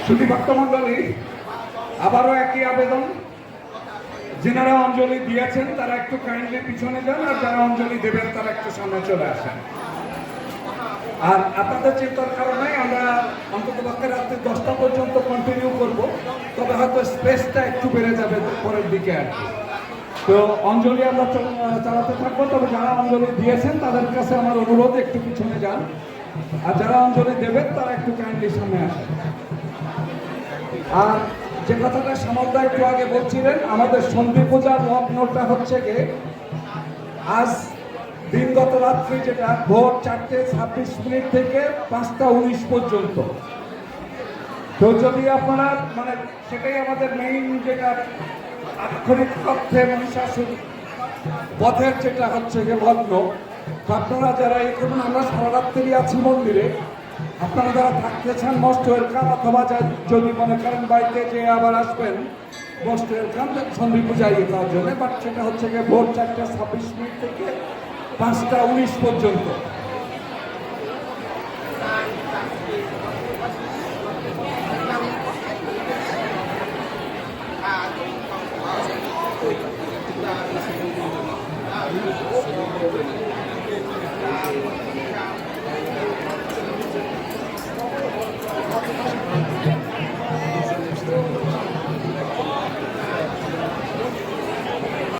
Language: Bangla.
শুধু ভক্তমণ্ডলী আবারও একই আবেদন, যেনারা অঞ্জলি দিয়েছেন তারা একটু কাইন্ডলি পিছনে যান, আর যারা অঞ্জলি দেবেন তারা একটু সামনে চলে আসেন। আর আপনাদের চিন্তার কারণে আমরা অন্তত পক্ষে রাত্রি 10টা পর্যন্ত কন্টিনিউ করব, তবে হয়তো স্পেসটা একটু বেড়ে যাবে পরের দিকে আর কি। তো অঞ্জলি আমরা চালাতে থাকবো, তবে যারা অঞ্জলি দিয়েছেন তাদের কাছে আমার অনুরোধ একটু পিছনে যান, আর যারা অঞ্জলি দেবেন তারা একটু কাইন্ডলি সামনে আসেন। আর যে কথাটা সামলদা একটু আগে বলছিলেন, আমাদের সন্ধি পূজার লগ্নটা হচ্ছে গিয়ে আজ দিনগত রাত্রি, যেটা ভোর 4:26 থেকে 5:19 পর্যন্ত। তো যদি আপনারা মানে সেটাই আমাদের মেইন, যেটা আক্ষরিক অর্থে মহিষাসুর পথের যেটা হচ্ছে গিয়ে লগ্ন। তো আপনারা যারা এখন আমরা সারা রাত্রি আছি মন্দিরে, আপনারা যারা থাকতে চান মোস্ট ওয়েলকাম, অথবা যদি মনে করেন বাড়িতে যে আবার আসবেন মোস্ট ওয়েলকাম সন্ধি পূজায় তার জন্য। বাট সেটা হচ্ছে গিয়ে ভোর 4:26 থেকে 5:19 পর্যন্ত।